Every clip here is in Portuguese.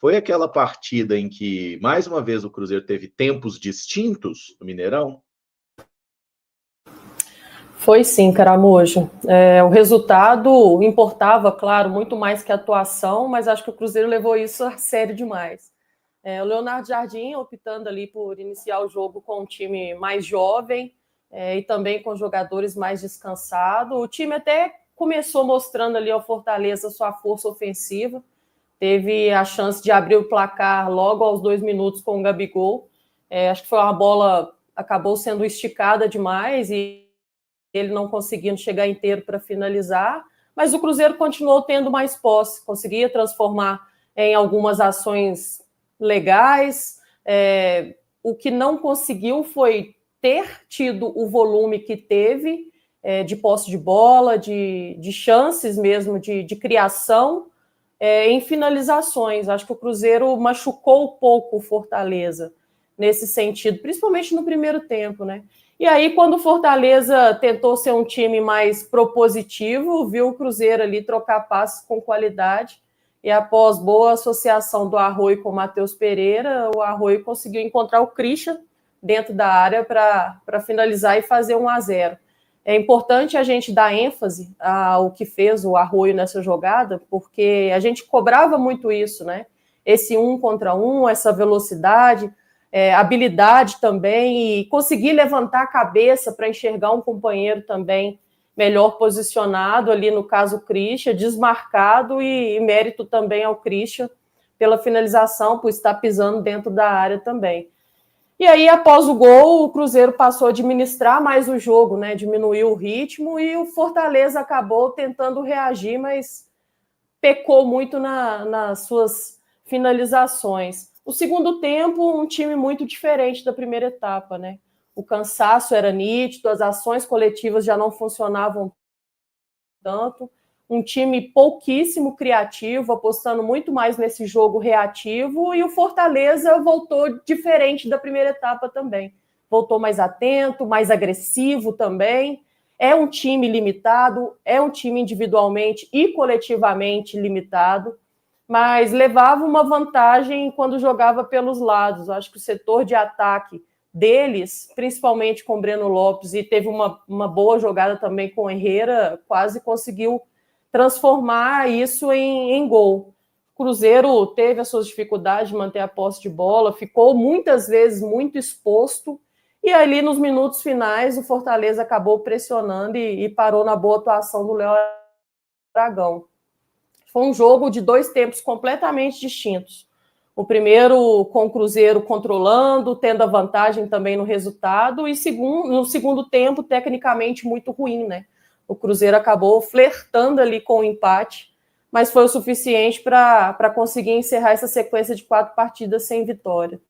Foi aquela partida em que, mais uma vez, o Cruzeiro teve tempos distintos no Mineirão? Foi sim, Caramujo. O resultado importava, claro, muito mais que a atuação, mas acho que o Cruzeiro levou isso a sério demais. O Leonardo Jardim optando ali por iniciar o jogo com um time mais jovem e também com jogadores mais descansados. O time até começou mostrando ali ao Fortaleza sua força ofensiva, teve a chance de abrir o placar logo aos 2 minutos com o Gabigol. Acho que foi uma bola, acabou sendo esticada demais e ele não conseguindo chegar inteiro para finalizar, mas o Cruzeiro continuou tendo mais posse, conseguia transformar em algumas ações legais. O que não conseguiu foi ter tido o volume que teve de posse de bola, de chances mesmo, de criação em finalizações. Acho que o Cruzeiro machucou um pouco o Fortaleza nesse sentido, principalmente no primeiro tempo, né? E aí, quando o Fortaleza tentou ser um time mais propositivo, viu o Cruzeiro ali trocar passes com qualidade, e após boa associação do Arroio com o Matheus Pereira, o Arroio conseguiu encontrar o Christian dentro da área para finalizar e fazer 1-0. É importante a gente dar ênfase ao que fez o Arroio nessa jogada, porque a gente cobrava muito isso, né? Esse 1 contra 1, essa velocidade, habilidade também, e conseguir levantar a cabeça para enxergar um companheiro também melhor posicionado, ali no caso o Christian, desmarcado, e mérito também ao Christian pela finalização, por estar pisando dentro da área também. E aí, após o gol, o Cruzeiro passou a administrar mais o jogo, né? Diminuiu o ritmo, e o Fortaleza acabou tentando reagir, mas pecou muito nas suas finalizações. O segundo tempo, um time muito diferente da primeira etapa, né? O cansaço era nítido, as ações coletivas já não funcionavam tanto, um time pouquíssimo criativo, apostando muito mais nesse jogo reativo, e o Fortaleza voltou diferente da primeira etapa também. Voltou mais atento, mais agressivo também. É um time limitado, é um time individualmente e coletivamente limitado, mas levava uma vantagem quando jogava pelos lados. Acho que o setor de ataque deles, principalmente com o Breno Lopes, e teve uma boa jogada também com o Herrera, quase conseguiu transformar isso em gol. O Cruzeiro teve as suas dificuldades de manter a posse de bola, ficou muitas vezes muito exposto, e ali nos minutos finais o Fortaleza acabou pressionando e parou na boa atuação do Léo Aragão. Foi um jogo de 2 tempos completamente distintos. O primeiro com o Cruzeiro controlando, tendo a vantagem também no resultado, e no segundo tempo, tecnicamente, muito ruim, né? O Cruzeiro acabou flertando ali com o empate, mas foi o suficiente para conseguir encerrar essa sequência de 4 partidas sem vitória.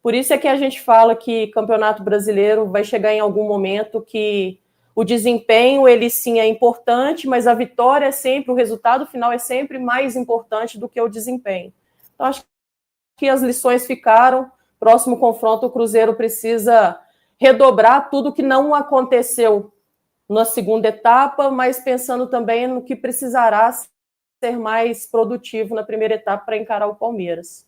Por isso é que a gente fala que Campeonato Brasileiro vai chegar em algum momento que o desempenho, ele sim é importante, mas a vitória é sempre, o resultado final é sempre mais importante do que o desempenho. Então, acho que as lições ficaram. Próximo confronto, o Cruzeiro precisa redobrar tudo que não aconteceu na segunda etapa, mas pensando também no que precisará ser mais produtivo na primeira etapa para encarar o Palmeiras.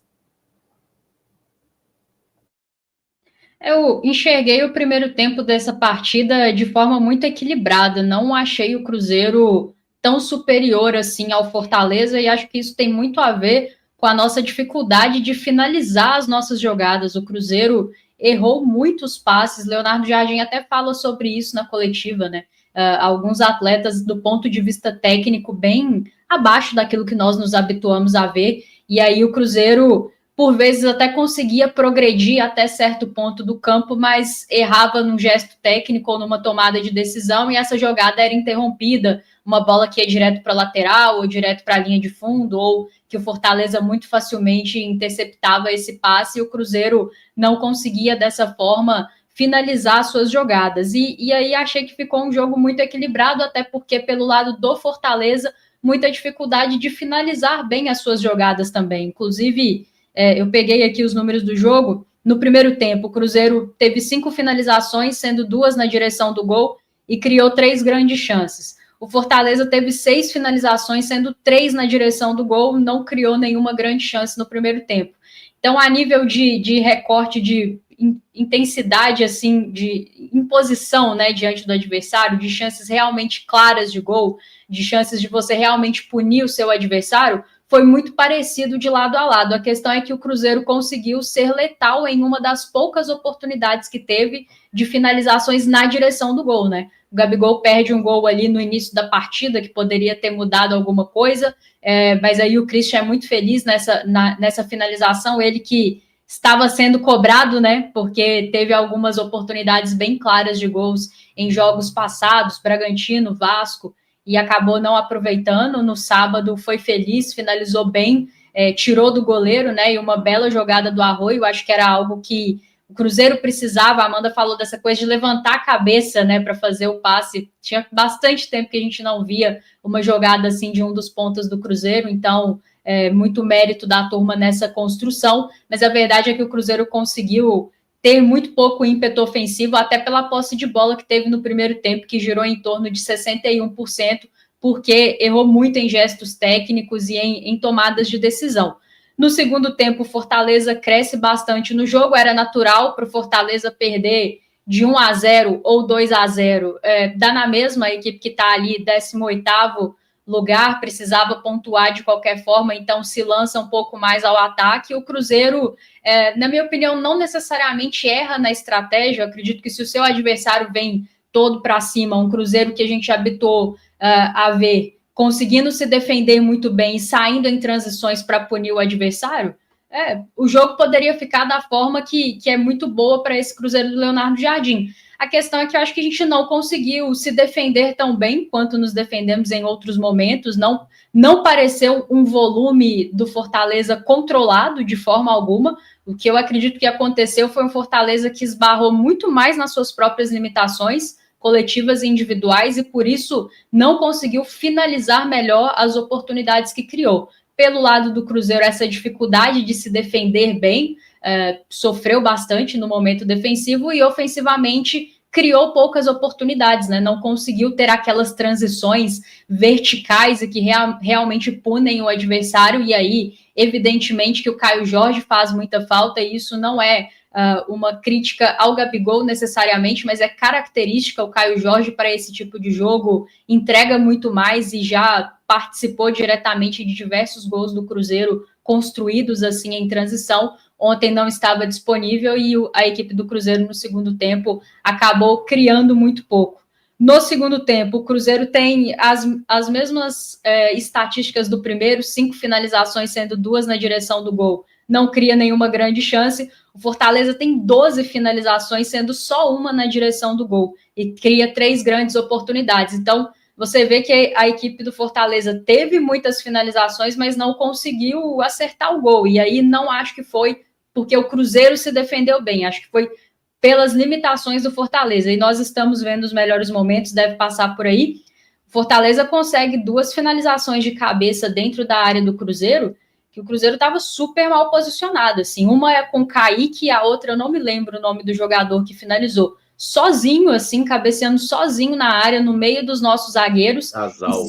Eu enxerguei o primeiro tempo dessa partida de forma muito equilibrada. Não achei o Cruzeiro tão superior assim ao Fortaleza, e acho que isso tem muito a ver com a nossa dificuldade de finalizar as nossas jogadas. O Cruzeiro errou muitos passes. Leonardo Jardim até fala sobre isso na coletiva, né? Alguns atletas, do ponto de vista técnico, bem abaixo daquilo que nós nos habituamos a ver. E aí o Cruzeiro, por vezes, até conseguia progredir até certo ponto do campo, mas errava num gesto técnico ou numa tomada de decisão, e essa jogada era interrompida, uma bola que ia direto para a lateral ou direto para a linha de fundo, ou que o Fortaleza muito facilmente interceptava esse passe, e o Cruzeiro não conseguia dessa forma finalizar suas jogadas. E aí achei que ficou um jogo muito equilibrado, até porque pelo lado do Fortaleza, muita dificuldade de finalizar bem as suas jogadas também. Inclusive, eu peguei aqui os números do jogo. No primeiro tempo, o Cruzeiro teve 5 finalizações, sendo 2 na direção do gol, e criou 3 grandes chances. o Fortaleza teve 6 finalizações, sendo 3 na direção do gol, não criou nenhuma grande chance no primeiro tempo. Então, a nível de recorte, de intensidade, assim, de imposição, né, diante do adversário, de chances realmente claras de gol, de chances de você realmente punir o seu adversário, foi muito parecido de lado a lado. A questão é que o Cruzeiro conseguiu ser letal em uma das poucas oportunidades que teve de finalizações na direção do gol, né? O Gabigol perde um gol ali no início da partida, que poderia ter mudado alguma coisa, mas aí o Christian é muito feliz nessa finalização, ele que estava sendo cobrado, né? Porque teve algumas oportunidades bem claras de gols em jogos passados, Bragantino, Vasco, e acabou não aproveitando. No sábado foi feliz, finalizou bem, tirou do goleiro, né? E uma bela jogada do Arroio, acho que era algo que o Cruzeiro precisava. A Amanda falou dessa coisa de levantar a cabeça, né, para fazer o passe. Tinha bastante tempo que a gente não via uma jogada assim de um dos pontas do Cruzeiro, então muito mérito da turma nessa construção, mas a verdade é que o Cruzeiro conseguiu ter muito pouco ímpeto ofensivo, até pela posse de bola que teve no primeiro tempo, que girou em torno de 61%, porque errou muito em gestos técnicos e em tomadas de decisão. No segundo tempo, o Fortaleza cresce bastante no jogo, era natural para o Fortaleza perder de 1-0 ou 2-0, dá na mesma. A equipe que está ali, 18º lugar, precisava pontuar de qualquer forma, então se lança um pouco mais ao ataque. O Cruzeiro, na minha opinião, não necessariamente erra na estratégia. Eu acredito que se o seu adversário vem todo para cima, um Cruzeiro que a gente habituou a ver conseguindo se defender muito bem e saindo em transições para punir o adversário, o jogo poderia ficar da forma que é muito boa para esse Cruzeiro do Leonardo Jardim. A questão é que eu acho que a gente não conseguiu se defender tão bem quanto nos defendemos em outros momentos. Não pareceu um volume do Fortaleza controlado de forma alguma. O que eu acredito que aconteceu foi um Fortaleza que esbarrou muito mais nas suas próprias limitações coletivas e individuais, e por isso não conseguiu finalizar melhor as oportunidades que criou. Pelo lado do Cruzeiro, essa dificuldade de se defender bem, sofreu bastante no momento defensivo, e ofensivamente criou poucas oportunidades, né? Não conseguiu ter aquelas transições verticais e que realmente punem o adversário, e aí, evidentemente, que o Caio Jorge faz muita falta, e isso não é uma crítica ao Gabigol necessariamente, mas é característica. O Caio Jorge para esse tipo de jogo entrega muito mais e já participou diretamente de diversos gols do Cruzeiro construídos assim em transição. Ontem não estava disponível e a equipe do Cruzeiro no segundo tempo acabou criando muito pouco. No segundo tempo, o Cruzeiro tem as mesmas estatísticas do primeiro, 5 finalizações, sendo 2 na direção do gol. Não cria nenhuma grande chance. O Fortaleza tem 12 finalizações, sendo só uma na direção do gol, e cria 3 grandes oportunidades. Então, você vê que a equipe do Fortaleza teve muitas finalizações, mas não conseguiu acertar o gol. E aí não acho que foi porque o Cruzeiro se defendeu bem, acho que foi pelas limitações do Fortaleza. E nós estamos vendo os melhores momentos, deve passar por aí. O Fortaleza consegue 2 finalizações de cabeça dentro da área do Cruzeiro, que o Cruzeiro estava super mal posicionado, assim. Uma é com o Kaique e a outra, eu não me lembro o nome do jogador que finalizou. Sozinho, assim, cabeceando sozinho na área, no meio dos nossos zagueiros. Gasal.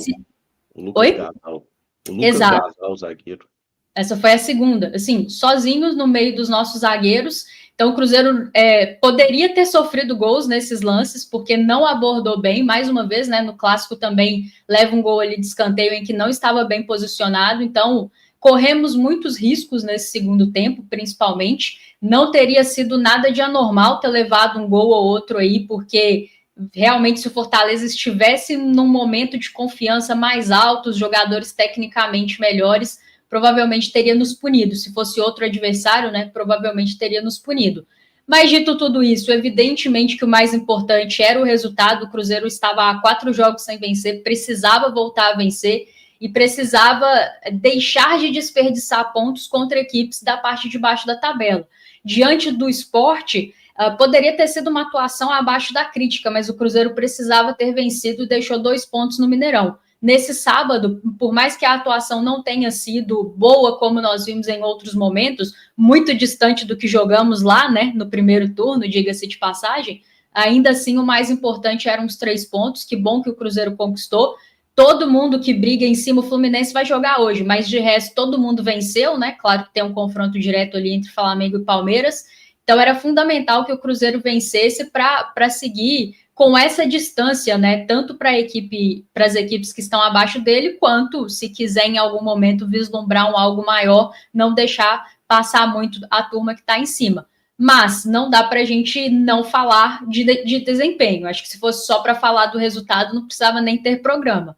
O Lucas Oi? Gasal. O Lucas Exato. Gasal, zagueiro. Essa foi a segunda, assim, sozinhos no meio dos nossos zagueiros. Então o Cruzeiro poderia ter sofrido gols nesses lances, porque não abordou bem, mais uma vez, né, no clássico também leva um gol ali de escanteio em que não estava bem posicionado. Então corremos muitos riscos nesse segundo tempo, principalmente. Não teria sido nada de anormal ter levado um gol ou outro aí, porque realmente se o Fortaleza estivesse num momento de confiança mais alto, os jogadores tecnicamente melhores, provavelmente teria nos punido. Se fosse outro adversário, né, provavelmente teria nos punido. Mas dito tudo isso, evidentemente que o mais importante era o resultado. O Cruzeiro estava há 4 jogos sem vencer, precisava voltar a vencer e precisava deixar de desperdiçar pontos contra equipes da parte de baixo da tabela. Diante do Sport, poderia ter sido uma atuação abaixo da crítica, mas o Cruzeiro precisava ter vencido e deixou 2 pontos no Mineirão. Nesse sábado, por mais que a atuação não tenha sido boa, como nós vimos em outros momentos, muito distante do que jogamos lá, né, no primeiro turno, diga-se de passagem, Ainda assim, o mais importante eram os 3 pontos. Que bom que o Cruzeiro conquistou. Todo mundo que briga em cima, o Fluminense vai jogar hoje, mas de resto todo mundo venceu, né? Claro que tem um confronto direto ali entre Flamengo e Palmeiras. Então era fundamental que o Cruzeiro vencesse para seguir com essa distância, né? Tanto para as equipes que estão abaixo dele, quanto, se quiser em algum momento vislumbrar um algo maior, não deixar passar muito a turma que está em cima. Mas não dá para a gente não falar de desempenho. Acho que se fosse só para falar do resultado, não precisava nem ter programa.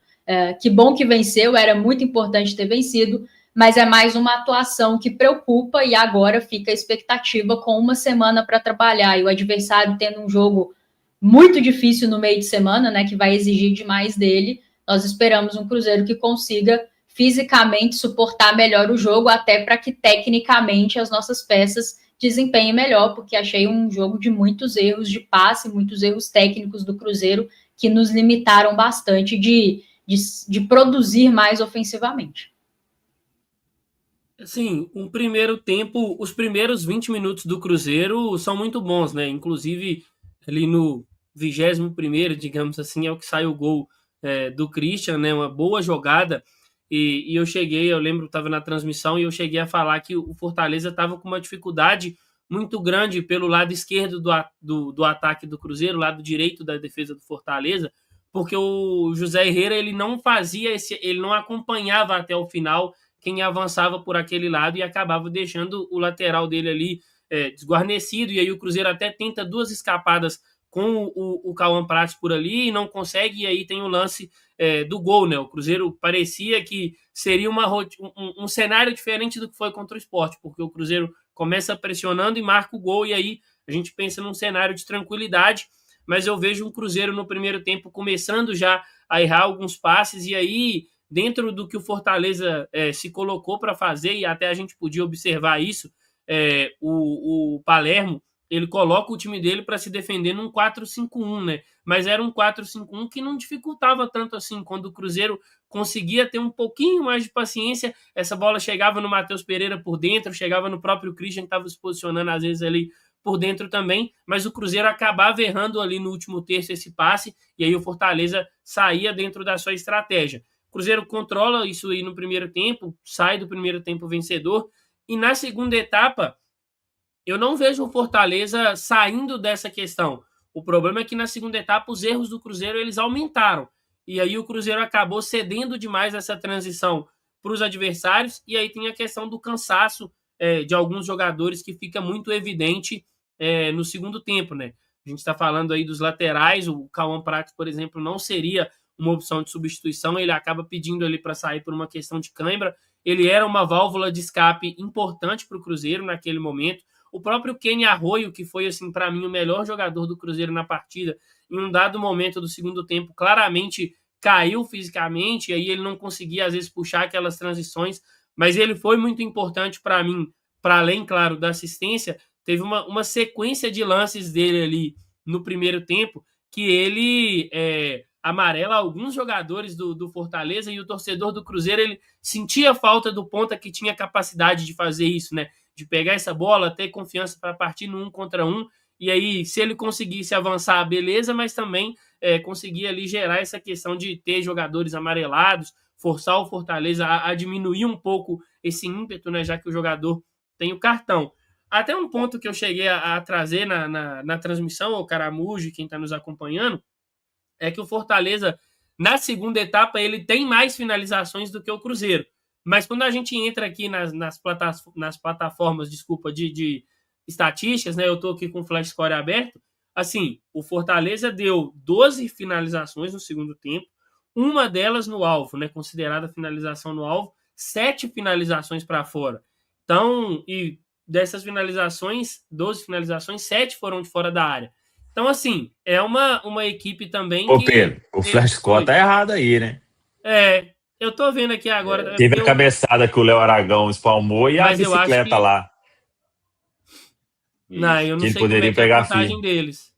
Que bom que venceu, era muito importante ter vencido, mas é mais uma atuação que preocupa e agora fica a expectativa com uma semana para trabalhar e o adversário tendo um jogo muito difícil no meio de semana, né, que vai exigir demais dele. Nós esperamos um Cruzeiro que consiga fisicamente suportar melhor o jogo, até para que tecnicamente as nossas peças desempenhem melhor, porque achei um jogo de muitos erros de passe, muitos erros técnicos do Cruzeiro que nos limitaram bastante de produzir mais ofensivamente. Sim, um primeiro tempo, os primeiros 20 minutos do Cruzeiro são muito bons, né? Inclusive, ali no 21º, digamos assim, é o que sai o gol do Christian, né? Uma boa jogada. E eu lembro, estava na transmissão, e eu cheguei a falar que o Fortaleza estava com uma dificuldade muito grande pelo lado esquerdo do ataque do Cruzeiro, lado direito da defesa do Fortaleza, porque o José Herrera ele não ele não acompanhava até o final quem avançava por aquele lado e acabava deixando o lateral dele ali desguarnecido, e aí o Cruzeiro até tenta 2 escapadas com o Cauã Prates por ali e não consegue, e aí tem o lance do gol, né? O Cruzeiro parecia que seria um cenário diferente do que foi contra o Sport, porque o Cruzeiro começa pressionando e marca o gol, e aí a gente pensa num cenário de tranquilidade, mas eu vejo um Cruzeiro no primeiro tempo começando já a errar alguns passes, e aí dentro do que o Fortaleza se colocou para fazer, e até a gente podia observar isso, o Palermo, ele coloca o time dele para se defender num 4-5-1, né? Mas era um 4-5-1 que não dificultava tanto assim. Quando o Cruzeiro conseguia ter um pouquinho mais de paciência, essa bola chegava no Matheus Pereira por dentro, chegava no próprio Christian, que estava se posicionando às vezes ali por dentro também, mas o Cruzeiro acabava errando ali no último terço esse passe, e aí o Fortaleza saía dentro da sua estratégia. O Cruzeiro controla isso aí no primeiro tempo, sai do primeiro tempo vencedor, e na segunda etapa eu não vejo o Fortaleza saindo dessa questão. O problema é que na segunda etapa os erros do Cruzeiro eles aumentaram. E aí o Cruzeiro acabou cedendo demais essa transição para os adversários. E aí tem a questão do cansaço de alguns jogadores que fica muito evidente no segundo tempo, né? A gente está falando aí dos laterais. O Cauã Prates, por exemplo, não seria uma opção de substituição. Ele acaba pedindo ali para sair por uma questão de cãibra. Ele era uma válvula de escape importante para o Cruzeiro naquele momento. O próprio Kenny Arroio, que foi, assim, para mim, o melhor jogador do Cruzeiro na partida, em um dado momento do segundo tempo, claramente caiu fisicamente, e aí ele não conseguia, às vezes, puxar aquelas transições, mas ele foi muito importante para mim, para além, claro, da assistência. Teve uma sequência de lances dele ali no primeiro tempo, que ele amarela alguns jogadores do Fortaleza, e o torcedor do Cruzeiro, ele sentia falta do ponta que tinha capacidade de fazer isso, né? De pegar essa bola, ter confiança para partir no 1 contra 1, e aí se ele conseguisse avançar, beleza, mas também conseguir ali gerar essa questão de ter jogadores amarelados, forçar o Fortaleza a diminuir um pouco esse ímpeto, né, já que o jogador tem o cartão. Até um ponto que eu cheguei a trazer na transmissão, o Caramujo, quem está nos acompanhando, é que o Fortaleza, na segunda etapa, ele tem mais finalizações do que o Cruzeiro. Mas quando a gente entra aqui nas plataformas, de estatísticas, né? Eu estou aqui com o Flash Score aberto. Assim, o Fortaleza deu 12 finalizações no segundo tempo, uma delas no alvo, né? Considerada finalização no alvo, 7 finalizações para fora. Então, e dessas finalizações, 12 finalizações, 7 foram de fora da área. Então, assim, é uma equipe também Ô, Pedro, o Flash Score tá errado aí, né? Eu tô vendo aqui agora. Teve a cabeçada que o Léo Aragão espalmou e a bicicleta lá. Não, eu não sei como é que é a contagem deles.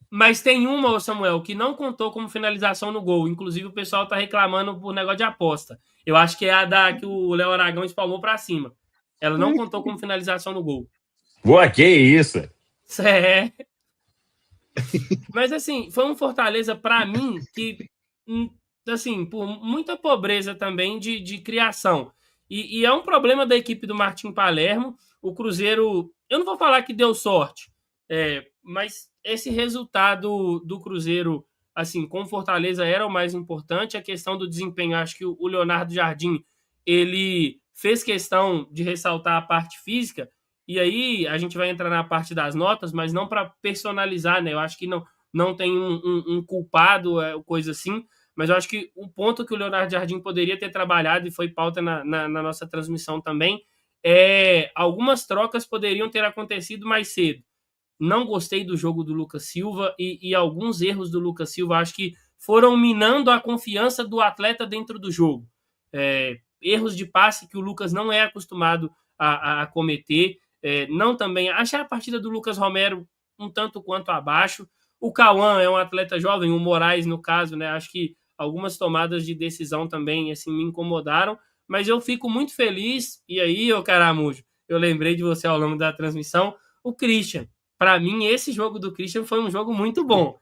Mas tem uma, Samuel, que não contou como finalização no gol. Inclusive, o pessoal tá reclamando por negócio de aposta. Eu acho que é a que o Léo Aragão espalmou pra cima. Ela não contou como finalização no gol. Boa, que isso? Mas, assim, foi um Fortaleza, para mim, que, assim, por muita pobreza também de criação. E é um problema da equipe do Martim Palermo. O Cruzeiro, eu não vou falar que deu sorte, mas esse resultado do Cruzeiro, assim, com Fortaleza era o mais importante. A questão do desempenho, acho que o Leonardo Jardim, ele fez questão de ressaltar a parte física, e aí a gente vai entrar na parte das notas, mas não para personalizar, né? Eu acho que não tem um culpado, coisa assim, mas eu acho que o ponto que o Leonardo Jardim poderia ter trabalhado, e foi pauta na nossa transmissão também, algumas trocas poderiam ter acontecido mais cedo. Não gostei do jogo do Lucas Silva e alguns erros do Lucas Silva acho que foram minando a confiança do atleta dentro do jogo. Erros de passe que o Lucas não é acostumado a cometer. Não também. Achei a partida do Lucas Romero um tanto quanto abaixo. O Cauã é um atleta jovem, o Moraes, no caso, né? Acho que algumas tomadas de decisão também assim, me incomodaram, mas eu fico muito feliz. E aí, ô Caramujo, eu lembrei de você ao longo da transmissão, o Christian. Para mim, esse jogo do Christian foi um jogo muito bom.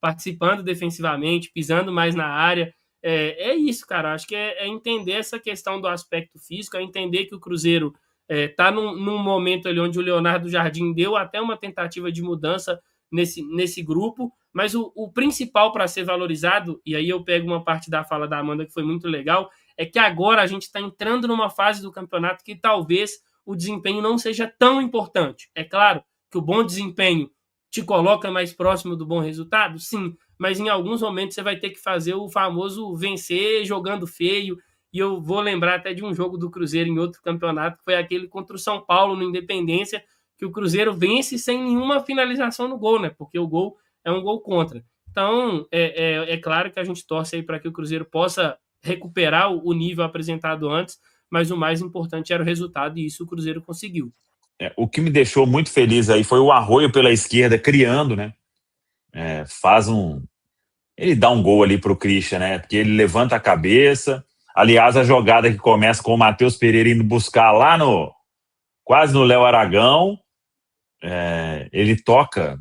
Participando defensivamente, pisando mais na área. É isso, cara. Acho que é entender essa questão do aspecto físico, é entender que o Cruzeiro está num momento ali onde o Leonardo Jardim deu até uma tentativa de mudança nesse grupo, mas o principal para ser valorizado, e aí eu pego uma parte da fala da Amanda que foi muito legal, é que agora a gente está entrando numa fase do campeonato que talvez o desempenho não seja tão importante. É claro que o bom desempenho te coloca mais próximo do bom resultado? Sim, mas em alguns momentos você vai ter que fazer o famoso vencer jogando feio. E eu vou lembrar até de um jogo do Cruzeiro em outro campeonato, que foi aquele contra o São Paulo no Independência, que o Cruzeiro vence sem nenhuma finalização no gol, né? Porque o gol é um gol contra. Então, é claro que a gente torce aí para que o Cruzeiro possa recuperar o nível apresentado antes, mas o mais importante era o resultado, e isso o Cruzeiro conseguiu. O que me deixou muito feliz aí foi o Arroio pela esquerda, criando, né? Ele dá um gol ali pro Christian, né? Porque ele levanta a cabeça. Aliás, a jogada que começa com o Matheus Pereira indo buscar lá quase no Léo Aragão. Ele toca,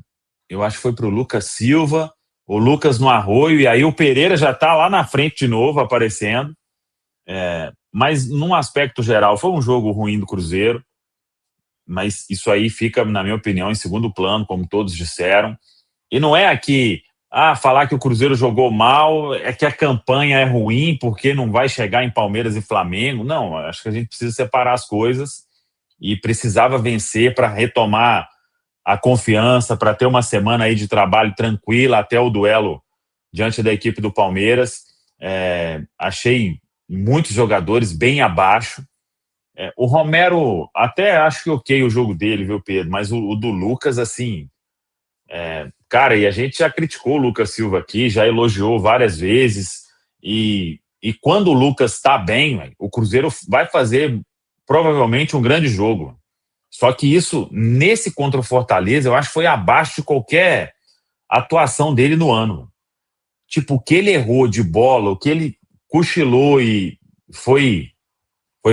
eu acho que foi pro Lucas Silva, o Lucas no Arroio, e aí o Pereira já tá lá na frente de novo, aparecendo. Mas, num aspecto geral, foi um jogo ruim do Cruzeiro, mas isso aí fica, na minha opinião, em segundo plano, como todos disseram. E não é aqui, falar que o Cruzeiro jogou mal, é que a campanha é ruim porque não vai chegar em Palmeiras e Flamengo. Não, acho que a gente precisa separar as coisas e precisava vencer para retomar a confiança, para ter uma semana aí de trabalho tranquila até o duelo diante da equipe do Palmeiras. Achei muitos jogadores bem abaixo. O Romero, até acho que ok o jogo dele, viu, Pedro? Mas o do Lucas, assim... cara, e a gente já criticou o Lucas Silva aqui, já elogiou várias vezes, e quando o Lucas está bem, o Cruzeiro vai fazer provavelmente um grande jogo. Só que isso, nesse contra o Fortaleza, eu acho que foi abaixo de qualquer atuação dele no ano. Tipo, o que ele errou de bola, o que ele cochilou e foi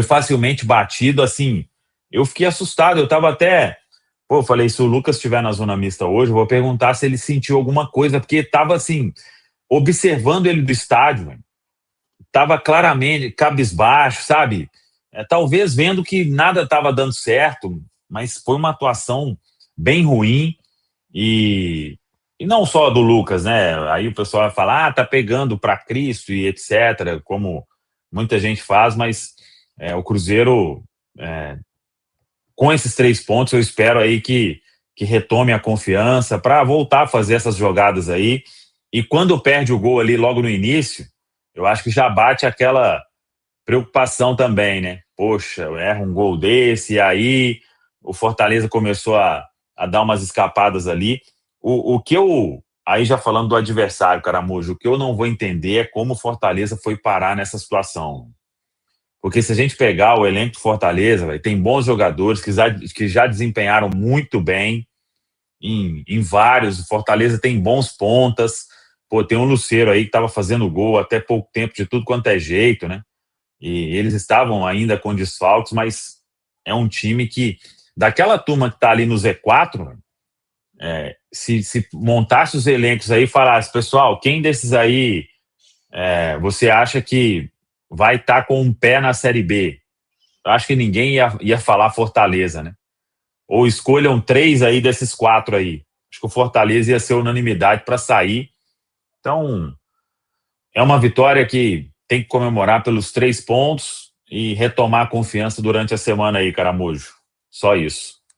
facilmente batido, assim, eu fiquei assustado, eu tava até... eu falei, se o Lucas estiver na zona mista hoje, eu vou perguntar se ele sentiu alguma coisa, porque tava, assim, observando ele do estádio, tava claramente cabisbaixo, sabe? Talvez vendo que nada tava dando certo, mas foi uma atuação bem ruim, e não só do Lucas, né? Aí o pessoal vai falar, tá pegando para Cristo e etc., como muita gente faz, mas o Cruzeiro... com esses 3 pontos, eu espero aí que retome a confiança para voltar a fazer essas jogadas aí. E quando perde o gol ali logo no início, eu acho que já bate aquela preocupação também, né? Poxa, erra um gol desse, e aí o Fortaleza começou a dar umas escapadas ali. O que eu... Aí já falando do adversário, Caramujo, o que eu não vou entender é como o Fortaleza foi parar nessa situação. Porque se a gente pegar o elenco do Fortaleza, tem bons jogadores que já desempenharam muito bem em vários. O Fortaleza tem bons pontas. Tem um Lucero aí que estava fazendo gol até pouco tempo de tudo quanto é jeito, né? E eles estavam ainda com desfalques, mas é um time que, daquela turma que está ali no Z4, se montasse os elencos aí e falasse, pessoal, quem desses aí você acha que vai estar com um pé na Série B? Eu acho que ninguém ia falar Fortaleza, né? Ou escolham 3 aí desses 4 aí. Acho que o Fortaleza ia ser unanimidade para sair. Então, é uma vitória que tem que comemorar pelos 3 pontos e retomar a confiança durante a semana aí, Caramujo. Só isso.